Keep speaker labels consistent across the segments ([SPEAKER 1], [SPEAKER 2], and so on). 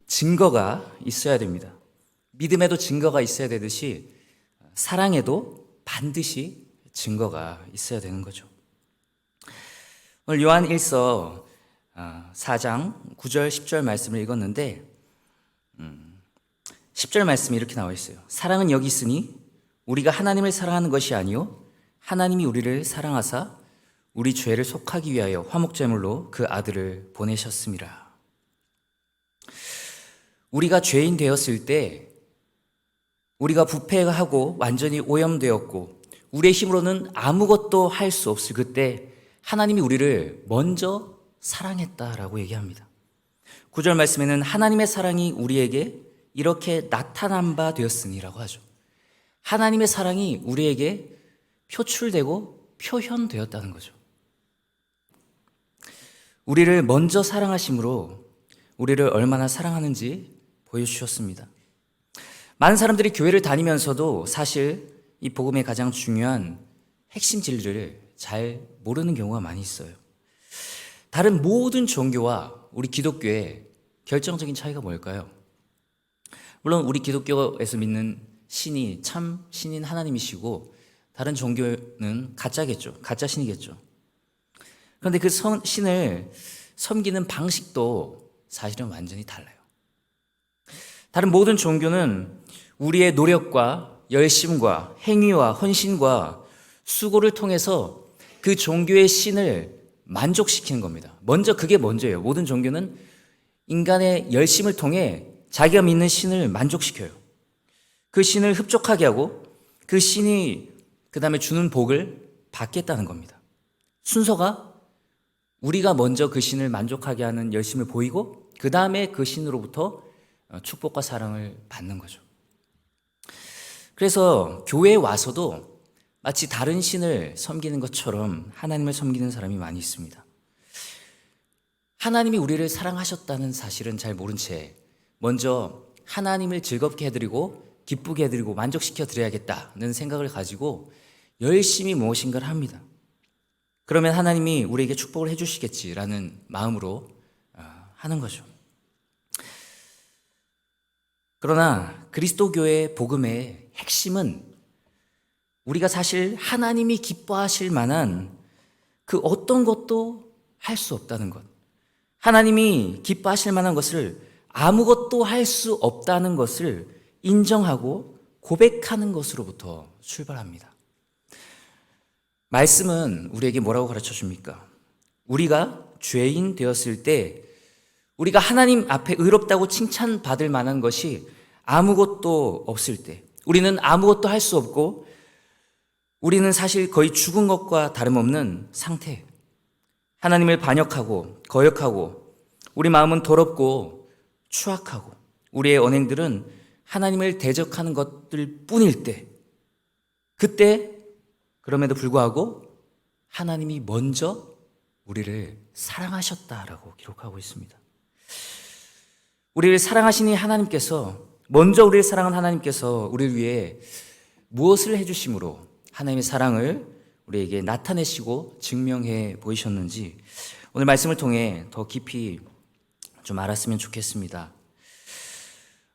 [SPEAKER 1] 증거가 있어야 됩니다. 믿음에도 증거가 있어야 되듯이 사랑에도 반드시 증거가 있어야 되는 거죠. 오늘 요한 1서 4장 9절 10절 말씀을 읽었는데 10절 말씀이 이렇게 나와 있어요. 사랑은 여기 있으니 우리가 하나님을 사랑하는 것이 아니요 하나님이 우리를 사랑하사 우리 죄를 속하기 위하여 화목제물로 그 아들을 보내셨음이라. 우리가 죄인 되었을 때, 우리가 부패하고 완전히 오염되었고 우리의 힘으로는 아무것도 할 수 없을 그때 하나님이 우리를 먼저 사랑했다라고 얘기합니다. 9절 말씀에는 하나님의 사랑이 우리에게 이렇게 나타난 바 되었으니라고 하죠. 하나님의 사랑이 우리에게 표출되고 표현되었다는 거죠. 우리를 먼저 사랑하심으로 우리를 얼마나 사랑하는지 보여주셨습니다. 많은 사람들이 교회를 다니면서도 사실 이 복음의 가장 중요한 핵심 진리를 잘 모르는 경우가 많이 있어요. 다른 모든 종교와 우리 기독교의 결정적인 차이가 뭘까요? 물론 우리 기독교에서 믿는 신이 참 신인 하나님이시고 다른 종교는 가짜겠죠. 가짜 신이겠죠. 그런데 그 신을 섬기는 방식도 사실은 완전히 달라요. 다른 모든 종교는 우리의 노력과 열심과 행위와 헌신과 수고를 통해서 그 종교의 신을 만족시키는 겁니다. 그게 먼저예요. 모든 종교는 인간의 열심을 통해 자기가 믿는 신을 만족시켜요. 그 신을 흡족하게 하고 그 신이 그 다음에 주는 복을 받겠다는 겁니다. 순서가 우리가 먼저 그 신을 만족하게 하는 열심을 보이고 그 다음에 그 신으로부터 축복과 사랑을 받는 거죠. 그래서 교회에 와서도 마치 다른 신을 섬기는 것처럼 하나님을 섬기는 사람이 많이 있습니다. 하나님이 우리를 사랑하셨다는 사실은 잘 모른 채 먼저 하나님을 즐겁게 해드리고 기쁘게 해드리고 만족시켜 드려야겠다는 생각을 가지고 열심히 무엇인가를 합니다. 그러면 하나님이 우리에게 축복을 해주시겠지라는 마음으로 하는 거죠. 그러나 그리스도교의 복음의 핵심은 우리가 사실 하나님이 기뻐하실 만한 그 어떤 것도 할 수 없다는 것. 하나님이 기뻐하실 만한 것을 아무것도 할 수 없다는 것을 인정하고 고백하는 것으로부터 출발합니다. 말씀은 우리에게 뭐라고 가르쳐 줍니까? 우리가 죄인 되었을 때 우리가 하나님 앞에 의롭다고 칭찬받을 만한 것이 아무것도 없을 때 우리는 아무것도 할 수 없고 우리는 사실 거의 죽은 것과 다름없는 상태. 하나님을 반역하고 거역하고 우리 마음은 더럽고 추악하고 우리의 언행들은 하나님을 대적하는 것들 뿐일 때 그때 그럼에도 불구하고 하나님이 먼저 우리를 사랑하셨다라고 기록하고 있습니다. 우리를 사랑하시니 하나님께서 먼저 우리를 사랑한 하나님께서 우리를 위해 무엇을 해주심으로 하나님의 사랑을 우리에게 나타내시고 증명해 보이셨는지 오늘 말씀을 통해 더 깊이 좀 알았으면 좋겠습니다.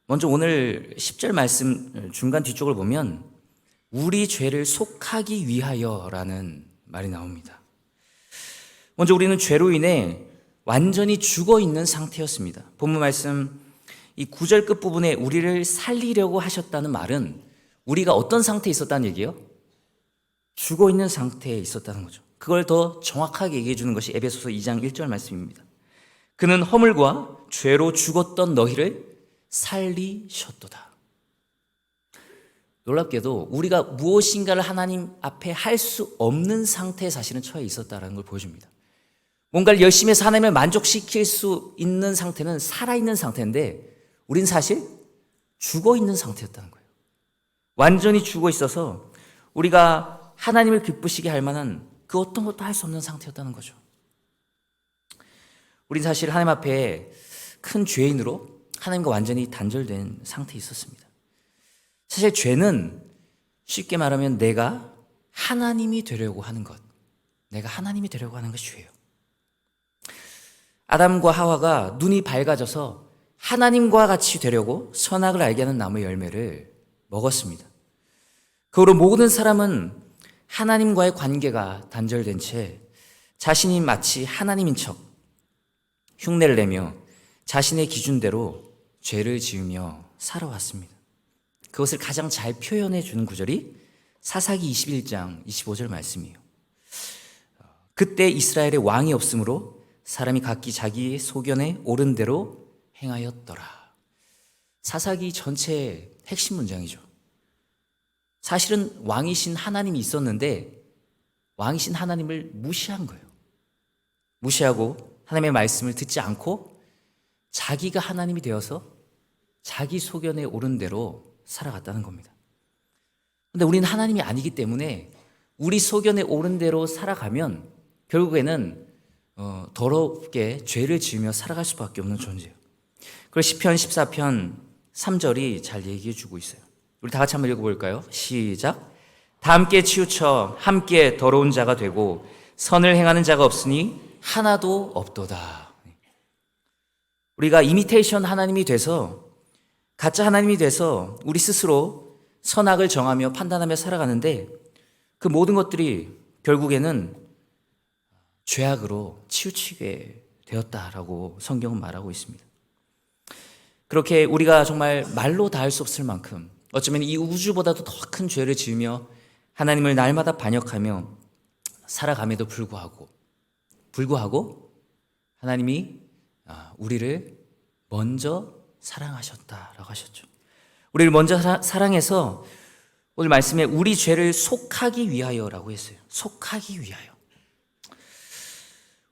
[SPEAKER 1] 먼저 오늘 10절 말씀 중간 뒤쪽을 보면 우리 죄를 속하기 위하여라는 말이 나옵니다. 먼저 우리는 죄로 인해 완전히 죽어 있는 상태였습니다. 본문 말씀 이 9절 끝부분에 우리를 살리려고 하셨다는 말은 우리가 어떤 상태에 있었다는 얘기예요? 죽어 있는 상태에 있었다는 거죠. 그걸 더 정확하게 얘기해 주는 것이 에베소서 2장 1절 말씀입니다. 그는 허물과 죄로 죽었던 너희를 살리셨도다. 놀랍게도 우리가 무엇인가를 하나님 앞에 할 수 없는 상태에 사실은 처해 있었다는 걸 보여줍니다. 뭔가를 열심히 해서 하나님을 만족시킬 수 있는 상태는 살아있는 상태인데 우린 사실 죽어있는 상태였다는 거예요. 완전히 죽어 있어서 우리가 하나님을 기쁘시게 할 만한 그 어떤 것도 할 수 없는 상태였다는 거죠. 우린 사실 하나님 앞에 큰 죄인으로 하나님과 완전히 단절된 상태에 있었습니다. 사실 죄는 쉽게 말하면 내가 하나님이 되려고 하는 것, 내가 하나님이 되려고 하는 것이 죄예요. 아담과 하와가 눈이 밝아져서 하나님과 같이 되려고 선악을 알게 하는 나무의 열매를 먹었습니다. 그 후로 모든 사람은 하나님과의 관계가 단절된 채 자신이 마치 하나님인 척 흉내를 내며 자신의 기준대로 죄를 지으며 살아왔습니다. 그것을 가장 잘 표현해 주는 구절이 사사기 21장 25절 말씀이에요. 그때 이스라엘에 왕이 없으므로 사람이 각기 자기 소견에 옳은 대로 행하였더라. 사사기 전체의 핵심 문장이죠. 사실은 왕이신 하나님이 있었는데 왕이신 하나님을 무시한 거예요. 무시하고 하나님의 말씀을 듣지 않고 자기가 하나님이 되어서 자기 소견에 옳은 대로 살아갔다는 겁니다. 그런데 우리는 하나님이 아니기 때문에 우리 소견에 옳은 대로 살아가면 결국에는 더럽게 죄를 지으며 살아갈 수밖에 없는 존재예요. 그걸 시편 14편 3절이 잘 얘기해 주고 있어요. 우리 다 같이 한번 읽어볼까요? 시작. 다 함께 치우쳐 함께 더러운 자가 되고 선을 행하는 자가 없으니 하나도 없도다. 우리가 이미테이션 하나님이 돼서 가짜 하나님이 돼서 우리 스스로 선악을 정하며 판단하며 살아가는데 그 모든 것들이 결국에는 죄악으로 치우치게 되었다라고 성경은 말하고 있습니다. 그렇게 우리가 정말 말로 다 할 수 없을 만큼 어쩌면 이 우주보다도 더 큰 죄를 지으며 하나님을 날마다 반역하며 살아감에도 불구하고 하나님이 우리를 먼저 사랑하셨다라고 하셨죠. 우리를 먼저 사랑해서 오늘 말씀에 우리 죄를 속하기 위하여라고 했어요. 속하기 위하여.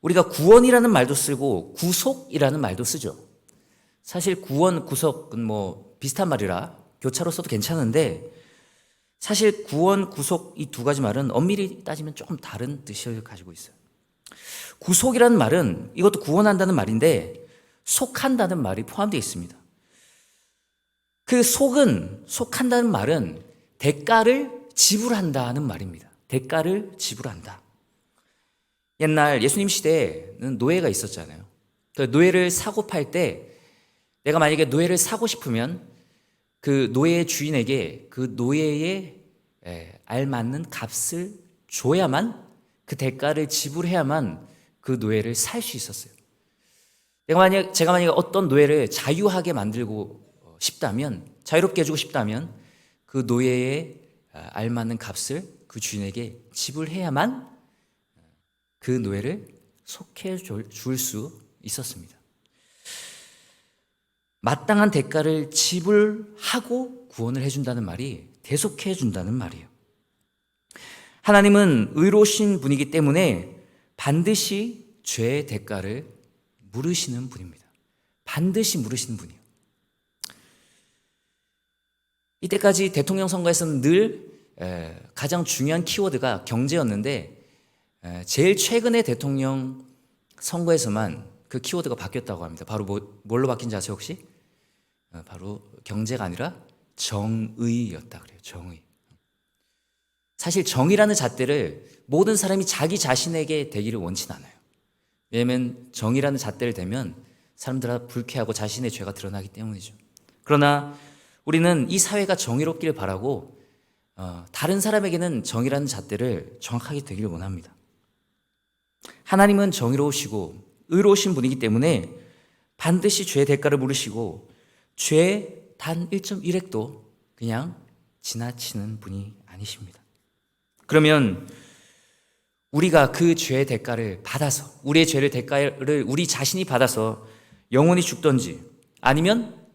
[SPEAKER 1] 우리가 구원이라는 말도 쓰고 구속이라는 말도 쓰죠. 사실 구원, 구속은 뭐 비슷한 말이라 교차로 써도 괜찮은데 사실 구원, 구속 이 두 가지 말은 엄밀히 따지면 조금 다른 뜻을 가지고 있어요. 구속이라는 말은 이것도 구원한다는 말인데 속한다는 말이 포함되어 있습니다. 그 속한다는 말은 대가를 지불한다는 말입니다. 대가를 지불한다. 옛날 예수님 시대에는 노예가 있었잖아요. 그 노예를 사고 팔 때 내가 만약에 노예를 사고 싶으면 그 노예의 주인에게 그 노예에 알맞는 값을 줘야만 그 대가를 지불해야만 그 노예를 살 수 있었어요. 제가 만약에 어떤 노예를 자유하게 만들고 싶다면, 자유롭게 해주고 싶다면 그 노예에 알맞는 값을 그 주인에게 지불해야만 그 노예를 속해 줄 수 있었습니다. 마땅한 대가를 지불하고 구원을 해준다는 말이 대속해 준다는 말이에요. 하나님은 의로우신 분이기 때문에 반드시 죄의 대가를 물으시는 분입니다. 반드시 물으시는 분이에요. 이때까지 대통령 선거에서는 늘 가장 중요한 키워드가 경제였는데 제일 최근의 대통령 선거에서만 그 키워드가 바뀌었다고 합니다. 바로 뭘로 바뀐지 아세요 혹시? 바로 경제가 아니라 정의였다 그래요. 정의. 사실 정의라는 잣대를 모든 사람이 자기 자신에게 되기를 원치는 않아요. 왜냐하면 정의라는 잣대를 대면 사람들은 불쾌하고 자신의 죄가 드러나기 때문이죠. 그러나 우리는 이 사회가 정의롭기를 바라고 다른 사람에게는 정의라는 잣대를 정확하게 되기를 원합니다. 하나님은 정의로우시고 의로우신 분이기 때문에 반드시 죄의 대가를 물으시고 죄 단 1.1핵도 그냥 지나치는 분이 아니십니다. 그러면 우리가 그 죄의 대가를 받아서 우리의 죄의 대가를 우리 자신이 받아서 영원히 죽든지 아니면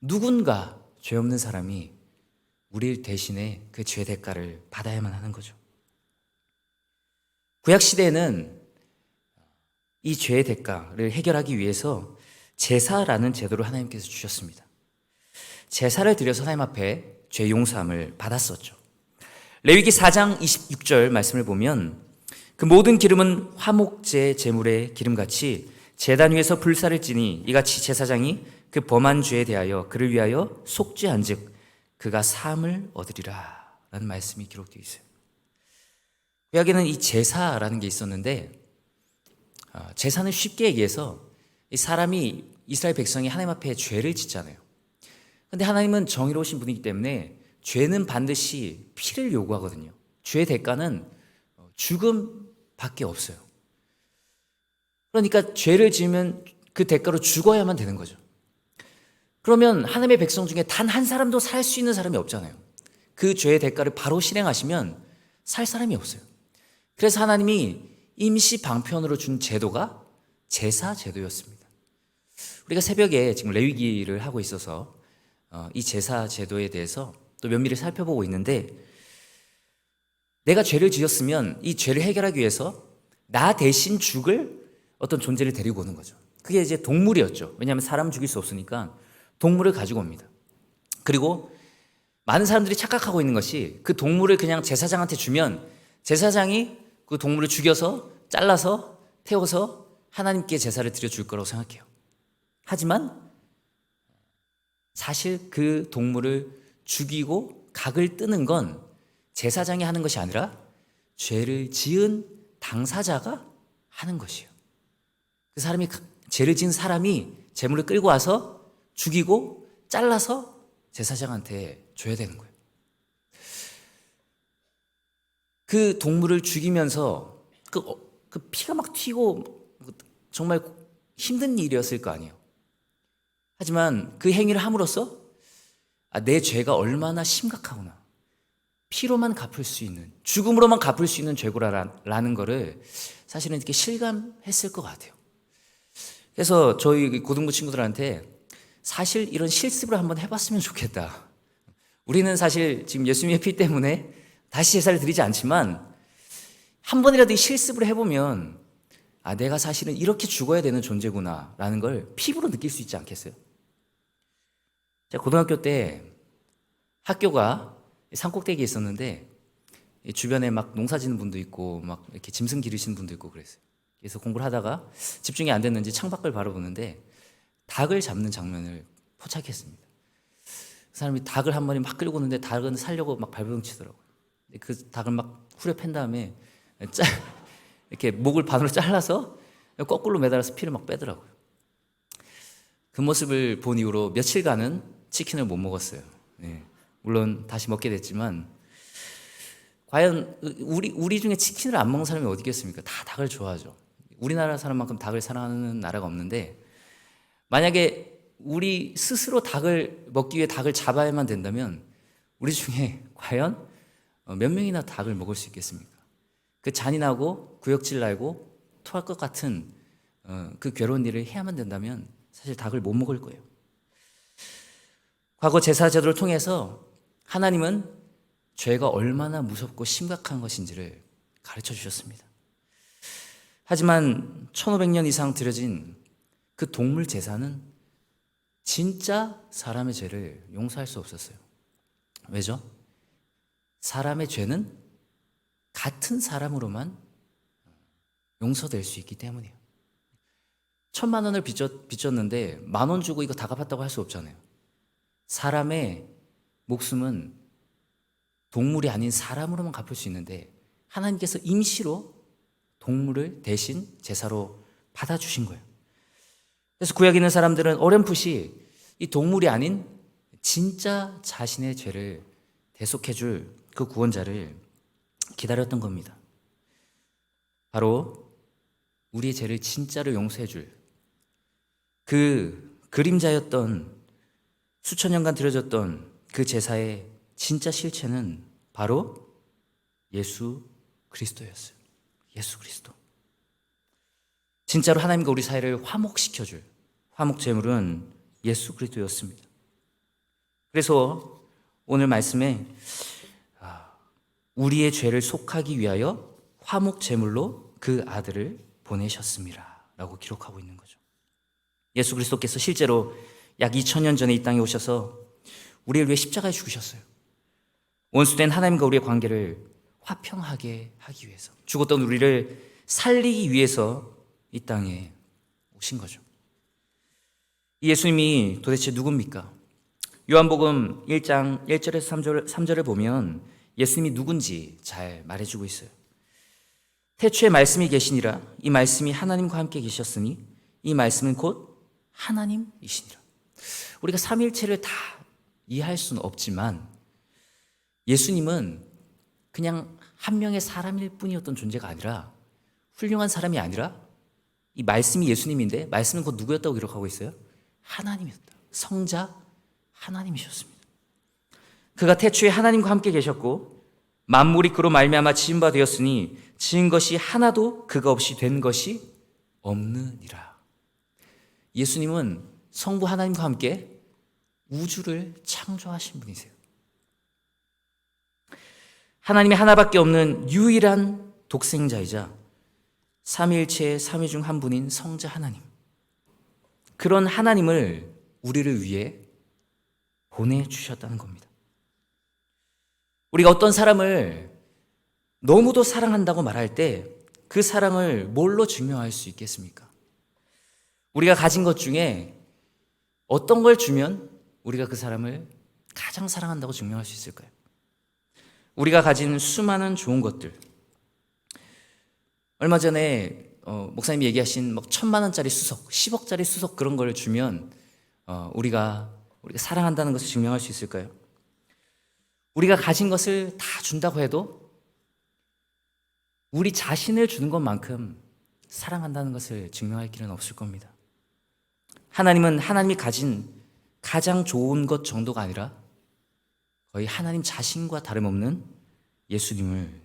[SPEAKER 1] 누군가 죄 없는 사람이 우리 대신에 그 죄의 대가를 받아야만 하는 거죠. 구약시대에는 이 죄의 대가를 해결하기 위해서 제사라는 제도를 하나님께서 주셨습니다. 제사를 드려서 하나님 앞에 죄 용서함을 받았었죠. 레위기 4장 26절 말씀을 보면 그 모든 기름은 화목제 제물의 기름같이 제단 위에서 불사를 찌니 이같이 제사장이 그 범한 죄에 대하여 그를 위하여 속죄한즉 그가 사함을 얻으리라 라는 말씀이 기록되어 있어요. 구약에는 이 제사라는 게 있었는데 제사는 쉽게 얘기해서 이 사람이 이스라엘 백성이 하나님 앞에 죄를 짓잖아요. 근데 하나님은 정의로우신 분이기 때문에 죄는 반드시 피를 요구하거든요. 죄의 대가는 죽음밖에 없어요. 그러니까 죄를 지으면 그 대가로 죽어야만 되는 거죠. 그러면 하나님의 백성 중에 단 한 사람도 살 수 있는 사람이 없잖아요. 그 죄의 대가를 바로 실행하시면 살 사람이 없어요. 그래서 하나님이 임시 방편으로 준 제도가 제사 제도였습니다. 우리가 새벽에 지금 레위기를 하고 있어서 이 제사 제도에 대해서 또 면밀히 살펴보고 있는데, 내가 죄를 지었으면 이 죄를 해결하기 위해서 나 대신 죽을 어떤 존재를 데리고 오는 거죠. 그게 이제 동물이었죠. 왜냐하면 사람 죽일 수 없으니까 동물을 가지고 옵니다. 그리고 많은 사람들이 착각하고 있는 것이 그 동물을 그냥 제사장한테 주면 제사장이 그 동물을 죽여서 잘라서 태워서 하나님께 제사를 드려줄 거라고 생각해요. 하지만 사실 그 동물을 죽이고 각을 뜨는 건 제사장이 하는 것이 아니라 죄를 지은 당사자가 하는 것이에요. 그 사람이, 죄를 지은 사람이 제물을 끌고 와서 죽이고 잘라서 제사장한테 줘야 되는 거예요. 그 동물을 죽이면서 그 피가 막 튀고 정말 힘든 일이었을 거 아니에요. 하지만 그 행위를 함으로써 내 죄가 얼마나 심각하구나, 피로만 갚을 수 있는, 죽음으로만 갚을 수 있는 죄구라라는 거를 사실은 이렇게 실감했을 것 같아요. 그래서 저희 고등부 친구들한테 사실 이런 실습을 한번 해봤으면 좋겠다. 우리는 사실 지금 예수님의 피 때문에 다시 제사를 드리지 않지만 한 번이라도 이 실습을 해보면 내가 사실은 이렇게 죽어야 되는 존재구나 라는 걸 피부로 느낄 수 있지 않겠어요? 제가 고등학교 때 학교가 산꼭대기에 있었는데 주변에 막 농사 짓는 분도 있고 막 이렇게 짐승 기르시는 분도 있고 그랬어요. 그래서 공부를 하다가 집중이 안 됐는지 창밖을 바라보는데 닭을 잡는 장면을 포착했습니다. 그 사람이 닭을 한 마리 막 끌고 오는데 닭은 살려고 막 발버둥 치더라고요. 그 닭을 막 후려 팬 다음에 이렇게 목을 반으로 잘라서 거꾸로 매달아서 피를 막 빼더라고요. 그 모습을 본 이후로 며칠간은 치킨을 못 먹었어요. 네. 물론 다시 먹게 됐지만 과연 우리 중에 치킨을 안 먹는 사람이 어디 있겠습니까? 다 닭을 좋아하죠. 우리나라 사람만큼 닭을 사랑하는 나라가 없는데, 만약에 우리 스스로 닭을 먹기 위해 닭을 잡아야만 된다면 우리 중에 과연 몇 명이나 닭을 먹을 수 있겠습니까? 그 잔인하고 구역질 나고 토할 것 같은 그 괴로운 일을 해야만 된다면 사실 닭을 못 먹을 거예요. 과거 제사 제도를 통해서 하나님은 죄가 얼마나 무섭고 심각한 것인지를 가르쳐 주셨습니다. 하지만 1500년 이상 들여진 그 동물 제사는 진짜 사람의 죄를 용서할 수 없었어요. 왜죠? 사람의 죄는 같은 사람으로만 용서될 수 있기 때문이에요. 1000만 원을 빚졌는데 10,000원 주고 이거 다 갚았다고 할 수 없잖아요. 사람의 목숨은 동물이 아닌 사람으로만 갚을 수 있는데 하나님께서 임시로 동물을 대신 제사로 받아주신 거예요. 그래서 구약에 있는 사람들은 어렴풋이 이 동물이 아닌 진짜 자신의 죄를 대속해줄 그 구원자를 기다렸던 겁니다. 바로 우리의 죄를 진짜로 용서해줄 그 그림자였던, 수천 년간 드려졌던 그 제사의 진짜 실체는 바로 예수 그리스도였어요. 예수 그리스도. 진짜로 하나님과 우리 사이를 화목시켜줄 화목 제물은 예수 그리스도였습니다. 그래서 오늘 말씀에 우리의 죄를 속하기 위하여 화목 제물로 그 아들을 보내셨습니다 라고 기록하고 있는 거죠. 예수 그리스도께서 실제로 약 2000년 전에 이 땅에 오셔서 우리를 위해 십자가에 죽으셨어요. 원수된 하나님과 우리의 관계를 화평하게 하기 위해서, 죽었던 우리를 살리기 위해서 이 땅에 오신 거죠. 이 예수님이 도대체 누굽니까? 요한복음 1장 1절에서 3절을 보면 예수님이 누군지 잘 말해주고 있어요. 태초에 말씀이 계시니라. 이 말씀이 하나님과 함께 계셨으니 이 말씀은 곧 하나님이시니라. 우리가 삼위일체를 다 이해할 수는 없지만 예수님은 그냥 한 명의 사람일 뿐이었던 존재가 아니라, 훌륭한 사람이 아니라, 이 말씀이 예수님인데 말씀은 곧 누구였다고 기록하고 있어요? 하나님이었다. 성자 하나님이셨습니다. 그가 태초에 하나님과 함께 계셨고 만물이 그로 말미암아 지은 바 되었으니 지은 것이 하나도 그가 없이 된 것이 없느니라. 예수님은 성부 하나님과 함께 우주를 창조하신 분이세요. 하나님이 하나밖에 없는 유일한 독생자이자 삼위일체의 삼위 중 한 분인 성자 하나님, 그런 하나님을 우리를 위해 보내주셨다는 겁니다. 우리가 어떤 사람을 너무도 사랑한다고 말할 때 그 사랑을 뭘로 증명할 수 있겠습니까? 우리가 가진 것 중에 어떤 걸 주면 우리가 그 사람을 가장 사랑한다고 증명할 수 있을까요? 우리가 가진 수많은 좋은 것들, 얼마 전에 목사님이 얘기하신 1,000만 원짜리 수석, 10억짜리 수석, 그런 걸 주면 우리가 사랑한다는 것을 증명할 수 있을까요? 우리가 가진 것을 다 준다고 해도 우리 자신을 주는 것만큼 사랑한다는 것을 증명할 길은 없을 겁니다. 하나님은 하나님이 가진 가장 좋은 것 정도가 아니라 거의 하나님 자신과 다름없는 예수님을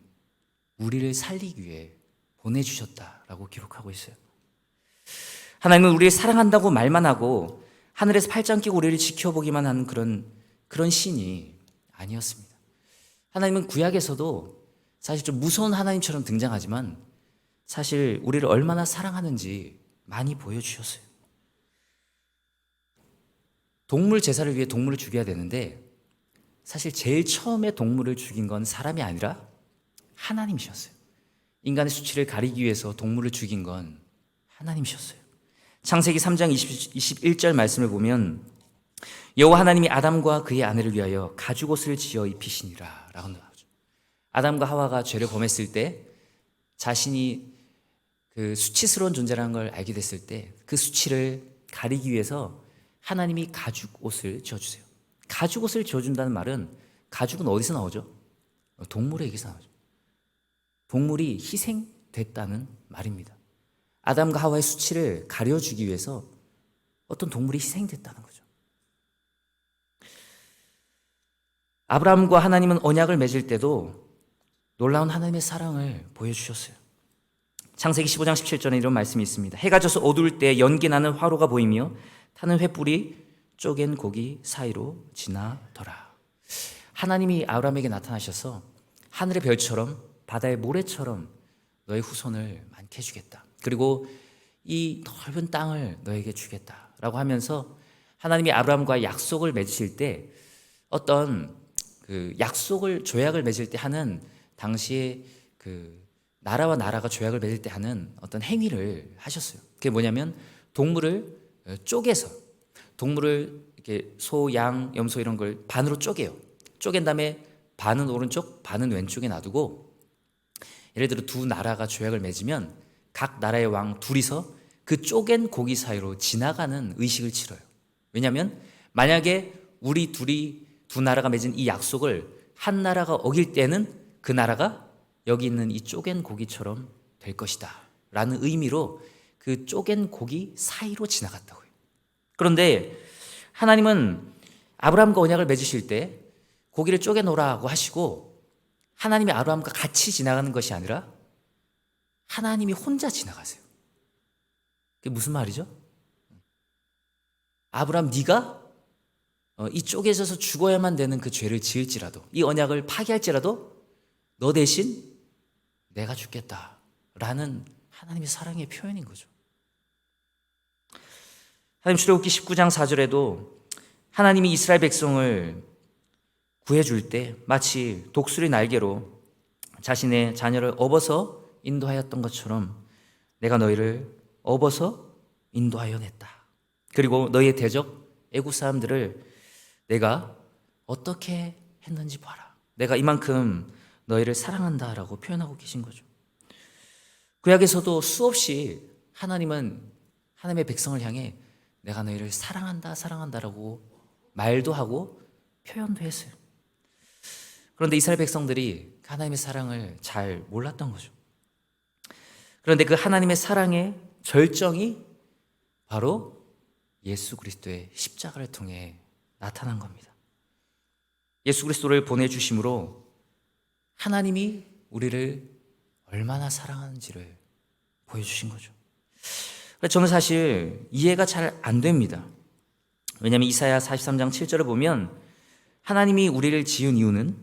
[SPEAKER 1] 우리를 살리기 위해 보내주셨다라고 기록하고 있어요. 하나님은 우리를 사랑한다고 말만 하고 하늘에서 팔짱 끼고 우리를 지켜보기만 하는 그런 신이 아니었습니다. 하나님은 구약에서도 사실 좀 무서운 하나님처럼 등장하지만 사실 우리를 얼마나 사랑하는지 많이 보여주셨어요. 동물 제사를 위해 동물을 죽여야 되는데 사실 제일 처음에 동물을 죽인 건 사람이 아니라 하나님이셨어요. 인간의 수치를 가리기 위해서 동물을 죽인 건 하나님이셨어요. 창세기 3장 21절 말씀을 보면 여호와 하나님이 아담과 그의 아내를 위하여 가죽옷을 지어 입히시니라 라고 나오죠. 아담과 하와가 죄를 범했을 때 자신이 그 수치스러운 존재라는 걸 알게 됐을 때 그 수치를 가리기 위해서 하나님이 가죽옷을 지어주세요. 가죽옷을 지어준다는 말은 가죽은 어디서 나오죠? 동물에게서 나오죠. 동물이 희생됐다는 말입니다. 아담과 하와의 수치를 가려주기 위해서 어떤 동물이 희생됐다는 거죠. 아브라함과 하나님은 언약을 맺을 때도 놀라운 하나님의 사랑을 보여주셨어요. 창세기 15장 17절에 이런 말씀이 있습니다. 해가 져서 어두울 때 연기 나는 화로가 보이며 타는 횃불이 쪼갠 고기 사이로 지나더라. 하나님이 아브라함에게 나타나셔서 하늘의 별처럼 바다의 모래처럼 너의 후손을 많게 해주겠다. 그리고 이 넓은 땅을 너에게 주겠다라고 하면서 하나님이 아브라함과 약속을 맺으실 때 어떤 그 약속을 조약을 맺을 때 하는 당시에 그 나라와 나라가 조약을 맺을 때 하는 어떤 행위를 하셨어요. 그게 뭐냐면 동물을 쪼개서 동물을 이렇게 소, 양, 염소 이런 걸 반으로 쪼개요. 쪼갠 다음에 반은 오른쪽, 반은 왼쪽에 놔두고 예를 들어 두 나라가 조약을 맺으면 각 나라의 왕 둘이서 그 쪼갠 고기 사이로 지나가는 의식을 치러요. 왜냐하면 만약에 우리 둘이 두 나라가 맺은 이 약속을 한 나라가 어길 때는 그 나라가 여기 있는 이 쪼갠 고기처럼 될 것이다 라는 의미로 그 쪼갠 고기 사이로 지나갔다고요. 그런데 하나님은 아브라함과 언약을 맺으실 때 고기를 쪼개놓으라고 하시고 하나님이 아브라함과 같이 지나가는 것이 아니라 하나님이 혼자 지나가세요. 그게 무슨 말이죠? 아브라함, 네가 이 쪼개져서 죽어야만 되는 그 죄를 지을지라도, 이 언약을 파기할지라도 너 대신 내가 죽겠다라는 하나님의 사랑의 표현인 거죠. 하나님 출애굽기 19장 4절에도 하나님이 이스라엘 백성을 구해줄 때 마치 독수리 날개로 자신의 자녀를 업어서 인도하였던 것처럼 내가 너희를 업어서 인도하여 냈다. 그리고 너희의 대적 애국 사람들을 내가 어떻게 했는지 봐라. 내가 이만큼 너희를 사랑한다라고 표현하고 계신 거죠. 구약에서도 수없이 하나님은 하나님의 백성을 향해 내가 너희를 사랑한다, 사랑한다라고 말도 하고 표현도 했어요. 그런데 이스라엘 백성들이 하나님의 사랑을 잘 몰랐던 거죠. 그런데 그 하나님의 사랑의 절정이 바로 예수 그리스도의 십자가를 통해 나타난 겁니다. 예수 그리스도를 보내주심으로 하나님이 우리를 얼마나 사랑하는지를 보여주신 거죠. 저는 사실 이해가 잘 안 됩니다. 왜냐하면 이사야 43장 7절을 보면 하나님이 우리를 지은 이유는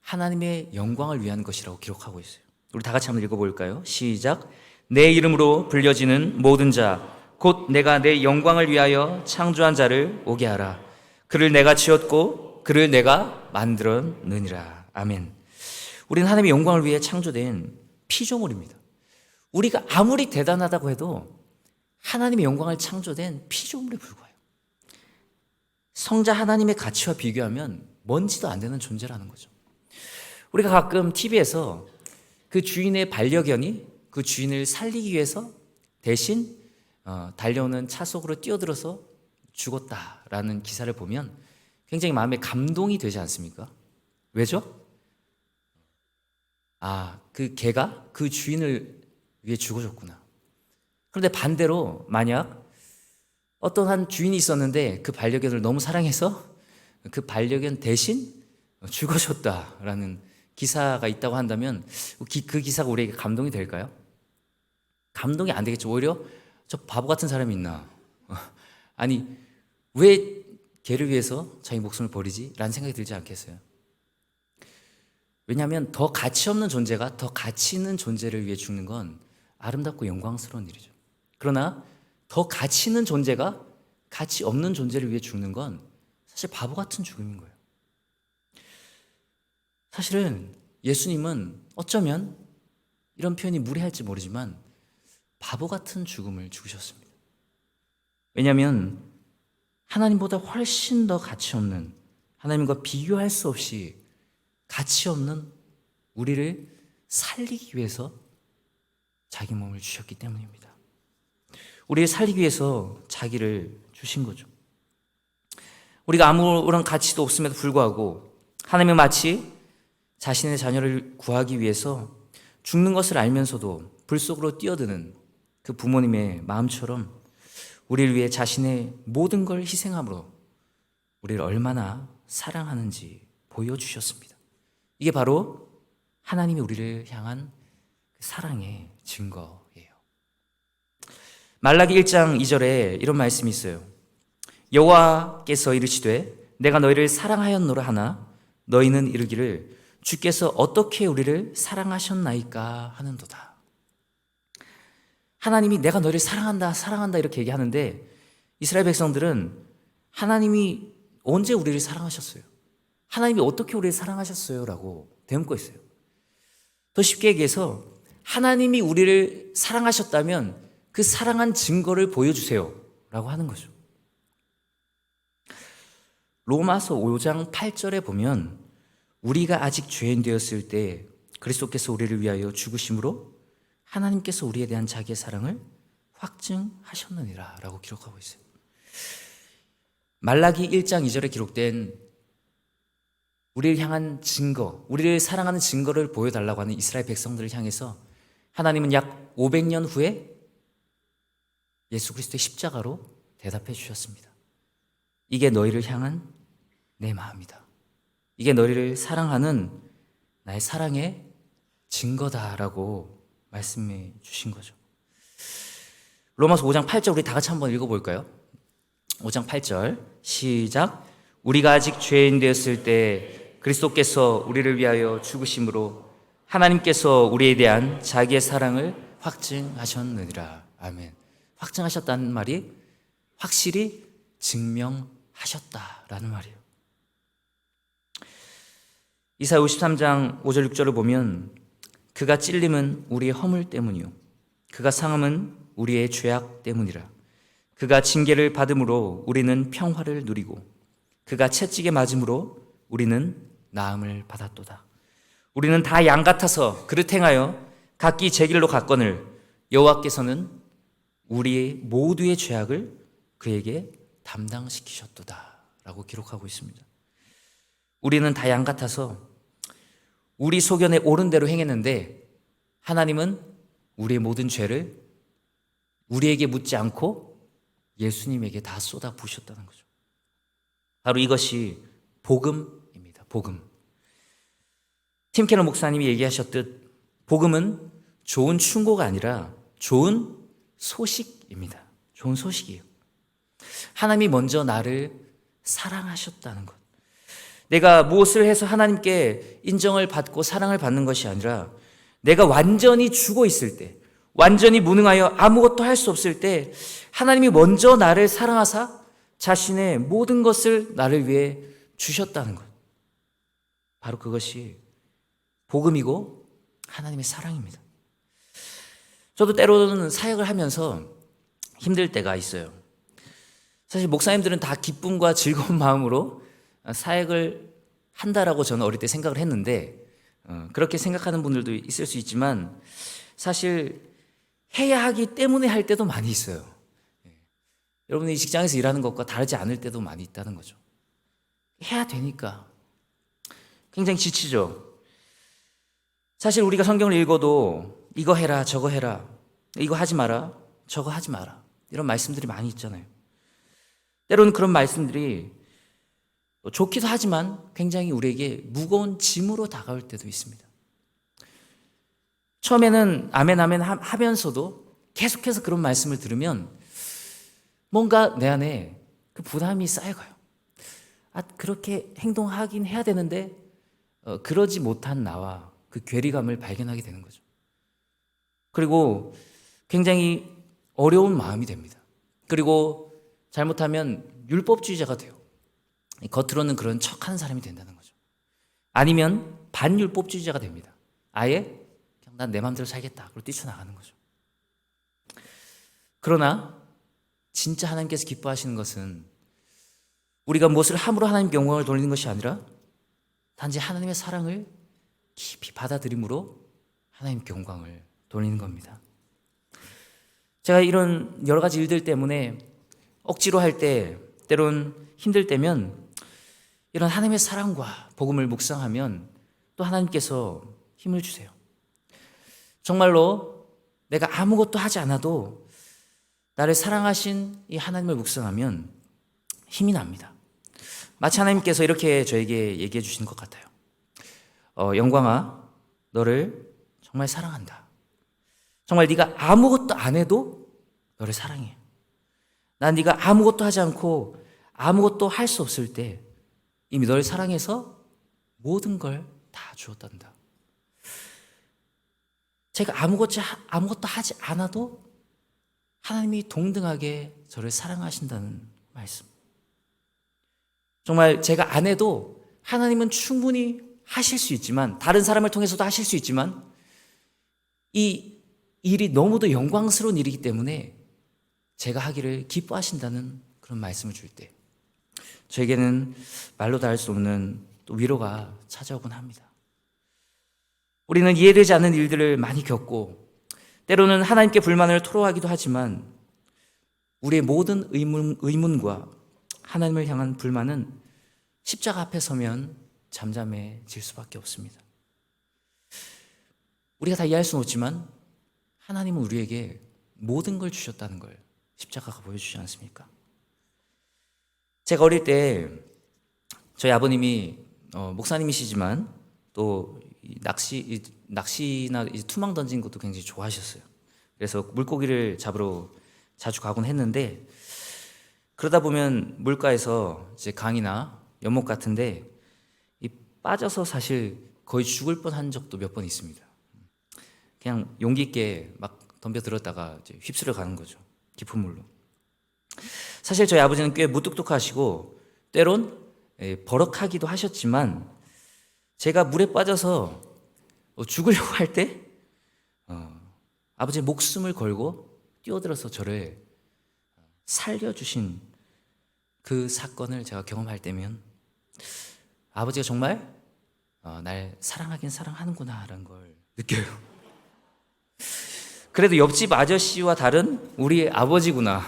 [SPEAKER 1] 하나님의 영광을 위한 것이라고 기록하고 있어요. 우리 다 같이 한번 읽어볼까요? 시작. 내 이름으로 불려지는 모든 자 곧 내가 내 영광을 위하여 창조한 자를 오게 하라. 그를 내가 지었고 그를 내가 만들었느니라. 아멘. 우리는 하나님의 영광을 위해 창조된 피조물입니다. 우리가 아무리 대단하다고 해도 하나님의 영광을 창조된 피조물에 불과해요. 성자 하나님의 가치와 비교하면 먼지도 안 되는 존재라는 거죠. 우리가 가끔 TV에서 그 주인의 반려견이 그 주인을 살리기 위해서 대신 달려오는 차 속으로 뛰어들어서 죽었다라는 기사를 보면 굉장히 마음에 감동이 되지 않습니까? 왜죠? 그 개가 그 주인을 위해 죽어줬구나. 그런데 반대로 만약 어떤 한 주인이 있었는데 그 반려견을 너무 사랑해서 그 반려견 대신 죽어줬다라는 기사가 있다고 한다면 그 기사가 우리에게 감동이 될까요? 감동이 안 되겠죠. 오히려 저 바보 같은 사람이 있나? 아니 왜 개를 위해서 자기 목숨을 버리지? 라는 생각이 들지 않겠어요? 왜냐하면 더 가치 없는 존재가 더 가치 있는 존재를 위해 죽는 건 아름답고 영광스러운 일이죠. 그러나 더 가치 있는 존재가 가치 없는 존재를 위해 죽는 건 사실 바보 같은 죽음인 거예요. 사실은 예수님은 어쩌면 이런 표현이 무례할지 모르지만 바보 같은 죽음을 죽으셨습니다. 왜냐하면 하나님보다 훨씬 더 가치 없는, 하나님과 비교할 수 없이 가치 없는 우리를 살리기 위해서 자기 몸을 주셨기 때문입니다. 우리를 살리기 위해서 자기를 주신 거죠. 우리가 아무런 가치도 없음에도 불구하고 하나님은 마치 자신의 자녀를 구하기 위해서 죽는 것을 알면서도 불 속으로 뛰어드는 그 부모님의 마음처럼 우리를 위해 자신의 모든 걸 희생함으로 우리를 얼마나 사랑하는지 보여주셨습니다. 이게 바로 하나님이 우리를 향한 사랑의 증거예요. 말라기 1장 2절에 이런 말씀이 있어요. 여호와께서 이르시되 내가 너희를 사랑하였노라 하나 너희는 이르기를 주께서 어떻게 우리를 사랑하셨나이까 하는도다. 하나님이 내가 너희를 사랑한다, 사랑한다 이렇게 얘기하는데 이스라엘 백성들은 하나님이 언제 우리를 사랑하셨어요? 하나님이 어떻게 우리를 사랑하셨어요? 라고 되묻고 있어요. 더 쉽게 얘기해서 하나님이 우리를 사랑하셨다면 그 사랑한 증거를 보여주세요 라고 하는 거죠. 로마서 5장 8절에 보면 우리가 아직 죄인 되었을 때 그리스도께서 우리를 위하여 죽으심으로 하나님께서 우리에 대한 자기의 사랑을 확증하셨느니라 라고 기록하고 있어요. 말라기 1장 2절에 기록된 우리를 향한 증거, 우리를 사랑하는 증거를 보여달라고 하는 이스라엘 백성들을 향해서 하나님은 약 500년 후에 예수 그리스도의 십자가로 대답해 주셨습니다. 이게 너희를 향한 내 마음이다. 이게 너희를 사랑하는 나의 사랑의 증거다라고 말씀해 주신 거죠. 로마서 5장 8절 우리 다 같이 한번 읽어볼까요? 5장 8절 시작. 우리가 아직 죄인 되었을 때 그리스도께서 우리를 위하여 죽으심으로 하나님께서 우리에 대한 자기의 사랑을 확증하셨느니라. 아멘. 확증하셨다는 말이 확실히 증명하셨다라는 말이에요. 이사야 53장 5절 6절을 보면 그가 찔림은 우리의 허물 때문이요 그가 상함은 우리의 죄악 때문이라. 그가 징계를 받음으로 우리는 평화를 누리고 그가 채찍에 맞음으로 우리는 나음을 받았도다. 우리는 다 양 같아서 그릇 행하여 각기 제 길로 갔거늘 여호와께서는 우리 모두의 죄악을 그에게 담당시키셨도다 라고 기록하고 있습니다. 우리는 다 양 같아서 우리 소견에 옳은 대로 행했는데 하나님은 우리의 모든 죄를 우리에게 묻지 않고 예수님에게 다 쏟아 부으셨다는 거죠. 바로 이것이 복음입니다. 복음. 팀 켈러 목사님이 얘기하셨듯 복음은 좋은 충고가 아니라 좋은 소식입니다. 좋은 소식이에요. 하나님이 먼저 나를 사랑하셨다는 것. 내가 무엇을 해서 하나님께 인정을 받고 사랑을 받는 것이 아니라 내가 완전히 죽어 있을 때, 완전히 무능하여 아무것도 할 수 없을 때 하나님이 먼저 나를 사랑하사 자신의 모든 것을 나를 위해 주셨다는 것. 바로 그것이 복음이고 하나님의 사랑입니다. 저도 때로는 사역을 하면서 힘들 때가 있어요. 사실 목사님들은 다 기쁨과 즐거운 마음으로 사역을 한다라고 저는 어릴 때 생각을 했는데 그렇게 생각하는 분들도 있을 수 있지만 사실 해야 하기 때문에 할 때도 많이 있어요. 여러분이 직장에서 일하는 것과 다르지 않을 때도 많이 있다는 거죠. 해야 되니까 굉장히 지치죠. 사실 우리가 성경을 읽어도 이거 해라 저거 해라 이거 하지 마라 저거 하지 마라 이런 말씀들이 많이 있잖아요. 때로는 그런 말씀들이 좋기도 하지만 굉장히 우리에게 무거운 짐으로 다가올 때도 있습니다. 처음에는 아멘 아멘 하면서도 계속해서 그런 말씀을 들으면 뭔가 내 안에 그 부담이 쌓여가요. 그렇게 행동하긴 해야 되는데 그러지 못한 나와 그 괴리감을 발견하게 되는 거죠. 그리고 굉장히 어려운 마음이 됩니다. 그리고 잘못하면 율법주의자가 돼요. 겉으로는 그런 척하는 사람이 된다는 거죠. 아니면 반율법주의자가 됩니다. 아예 그냥 난 내 마음대로 살겠다. 그리고 뛰쳐나가는 거죠. 그러나 진짜 하나님께서 기뻐하시는 것은 우리가 무엇을 함으로 하나님께 영광을 돌리는 것이 아니라 단지 하나님의 사랑을 깊이 받아들임으로 하나님께 영광을 돌리는 겁니다. 제가 이런 여러 가지 일들 때문에 억지로 할 때, 때론 힘들 때면 이런 하나님의 사랑과 복음을 묵상하면 또 하나님께서 힘을 주세요. 정말로 내가 아무것도 하지 않아도 나를 사랑하신 이 하나님을 묵상하면 힘이 납니다. 마치 하나님께서 이렇게 저에게 얘기해 주시는 것 같아요. 영광아, 너를 정말 사랑한다. 정말 네가 아무것도 안 해도 너를 사랑해. 난 네가 아무것도 하지 않고 아무것도 할 수 없을 때 이미 너를 사랑해서 모든 걸 다 주었단다. 제가 아무것도 하지 않아도 하나님이 동등하게 저를 사랑하신다는 말씀. 정말 제가 안 해도 하나님은 충분히 하실 수 있지만, 다른 사람을 통해서도 하실 수 있지만, 이 일이 너무도 영광스러운 일이기 때문에 제가 하기를 기뻐하신다는 그런 말씀을 줄 때 저에게는 말로 다 할 수 없는 또 위로가 찾아오곤 합니다. 우리는 이해되지 않는 일들을 많이 겪고 때로는 하나님께 불만을 토로하기도 하지만 우리의 모든 의문과 하나님을 향한 불만은 십자가 앞에 서면 잠잠해질 수밖에 없습니다. 우리가 다 이해할 수는 없지만 하나님은 우리에게 모든 걸 주셨다는 걸 십자가가 보여주지 않습니까? 제가 어릴 때 저희 아버님이 목사님이시지만 또 낚시나 투망 던지는 것도 굉장히 좋아하셨어요. 그래서 물고기를 잡으러 자주 가곤 했는데 그러다 보면 물가에서 이제 강이나 연못 같은데 빠져서 사실 거의 죽을 뻔한 적도 몇 번 있습니다. 그냥 용기 있게 막 덤벼 들었다가 이제 휩쓸려 가는 거죠. 깊은 물로. 사실 저희 아버지는 꽤 무뚝뚝하시고 때론 버럭하기도 하셨지만 제가 물에 빠져서 죽으려고 할 때 아버지의 목숨을 걸고 뛰어들어서 저를 살려주신 그 사건을 제가 경험할 때면 아버지가 정말 날 사랑하긴 사랑하는구나 라는 걸 느껴요. 그래도 옆집 아저씨와 다른 우리 아버지구나.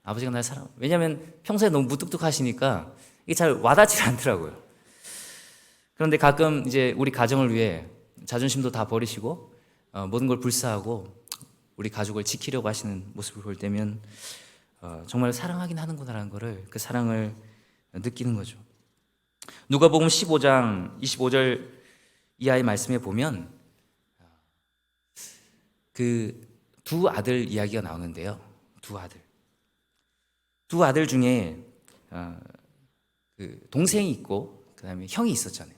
[SPEAKER 1] 아버지가 날 사랑. 왜냐하면 평소에 너무 무뚝뚝하시니까 이게 잘 와닿지 않더라고요. 그런데 가끔 이제 우리 가정을 위해 자존심도 다 버리시고 모든 걸 불사하고 우리 가족을 지키려고 하시는 모습을 볼 때면 정말 사랑하긴 하는구나라는 거를, 그 사랑을 느끼는 거죠. 누가복음 15장 25절 이하의 말씀에 보면 그 두 아들 이야기가 나오는데요. 두 아들 중에 그 동생이 있고 그다음에 형이 있었잖아요.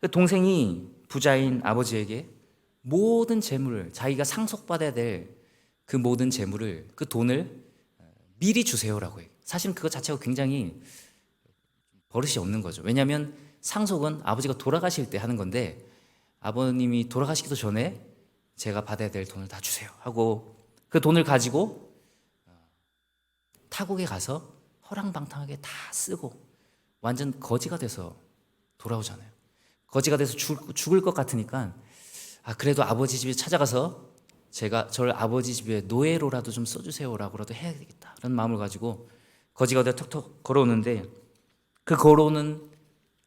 [SPEAKER 1] 그 동생이 부자인 아버지에게 모든 재물을, 자기가 상속받아야 될 그 모든 재물을, 그 돈을 미리 주세요라고 해요. 사실은 그것 자체가 굉장히 버릇이 없는 거죠. 왜냐하면 상속은 아버지가 돌아가실 때 하는 건데, 아버님이 돌아가시기도 전에 제가 받아야 될 돈을 다 주세요 하고 그 돈을 가지고 타국에 가서 허랑방탕하게 다 쓰고 완전 거지가 돼서 돌아오잖아요. 거지가 돼서 죽을 것 같으니까 그래도 아버지 집에 찾아가서 제가 저를 아버지 집에 노예로라도 좀 써주세요라고라도 해야 되겠다 그런 마음을 가지고 거지가 돼서 톡톡 걸어오는데, 그 걸어오는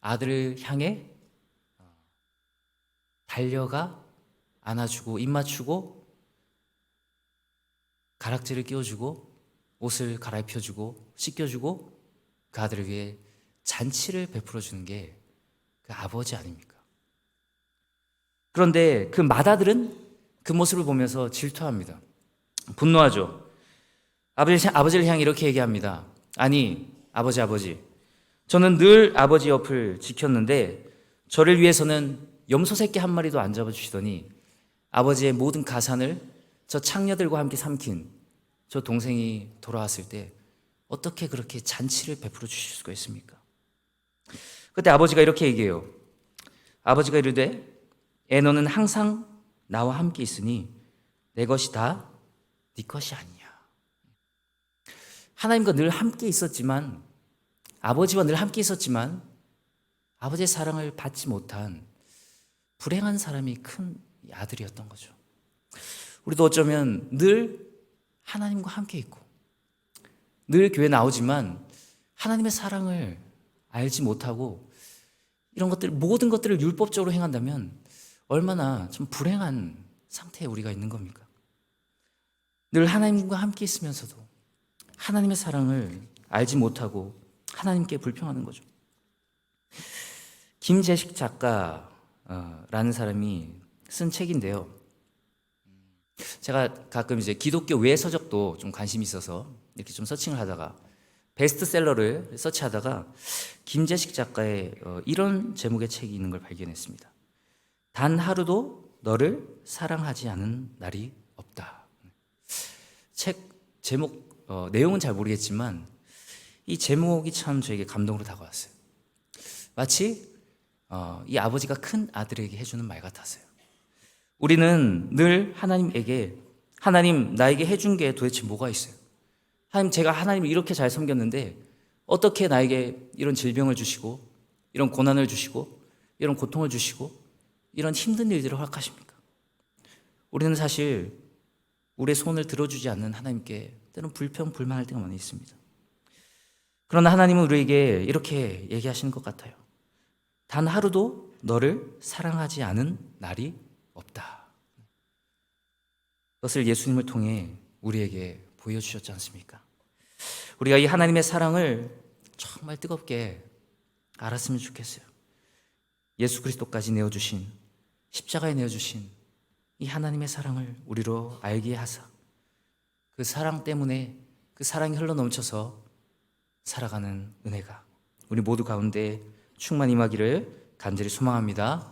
[SPEAKER 1] 아들을 향해 달려가 안아주고 입 맞추고 가락지를 끼워주고 옷을 갈아입혀주고 씻겨주고 그 아들을 위해 잔치를 베풀어주는 게 그 아버지 아닙니까? 그런데 그 맏아들은 그 모습을 보면서 질투합니다. 분노하죠. 아버지를 향해 이렇게 얘기합니다. 아니, 아버지, 저는 늘 아버지 옆을 지켰는데 저를 위해서는 염소 새끼 한 마리도 안 잡아주시더니 아버지의 모든 가산을 저 창녀들과 함께 삼킨 저 동생이 돌아왔을 때 어떻게 그렇게 잔치를 베풀어 주실 수가 있습니까? 그때 아버지가 이렇게 얘기해요. 아버지가 이르되 애 너는 항상 나와 함께 있으니 내 것이 다 네 것이 아니야. 하나님과 늘 함께 있었지만, 아버지와 늘 함께 있었지만 아버지의 사랑을 받지 못한 불행한 사람이 큰 아들이었던 거죠. 우리도 어쩌면 늘 하나님과 함께 있고 늘 교회 나오지만 하나님의 사랑을 알지 못하고 이런 것들, 모든 것들을 율법적으로 행한다면 얼마나 좀 불행한 상태에 우리가 있는 겁니까? 늘 하나님과 함께 있으면서도 하나님의 사랑을 알지 못하고 하나님께 불평하는 거죠. 김재식 작가라는 사람이 쓴 책인데요. 제가 가끔 이제 기독교 외 서적도 좀 관심이 있어서 이렇게 좀 서칭을 하다가 베스트셀러를 서치하다가 김재식 작가의 이런 제목의 책이 있는 걸 발견했습니다. 단 하루도 너를 사랑하지 않은 날이 없다. 책 제목 내용은 잘 모르겠지만 이 제목이 참 저에게 감동으로 다가왔어요. 마치 이 아버지가 큰 아들에게 해주는 말 같았어요. 우리는 늘 하나님에게, 하나님 나에게 해준 게 도대체 뭐가 있어요? 하나님, 제가 하나님을 이렇게 잘 섬겼는데 어떻게 나에게 이런 질병을 주시고 이런 고난을 주시고 이런 고통을 주시고 이런 힘든 일들을 허락하십니까? 우리는 사실 우리의 손을 들어주지 않는 하나님께 때로는 불평, 불만할 때가 많이 있습니다. 그러나 하나님은 우리에게 이렇게 얘기하시는 것 같아요. 단 하루도 너를 사랑하지 않은 날이 없다. 그것을 예수님을 통해 우리에게 보여주셨지 않습니까? 우리가 이 하나님의 사랑을 정말 뜨겁게 알았으면 좋겠어요. 예수 그리스도까지 내어주신, 십자가에 내어주신 이 하나님의 사랑을 우리로 알게 하사 그 사랑 때문에 그 사랑이 흘러넘쳐서 살아가는 은혜가 우리 모두 가운데 충만히 임하기를 간절히 소망합니다.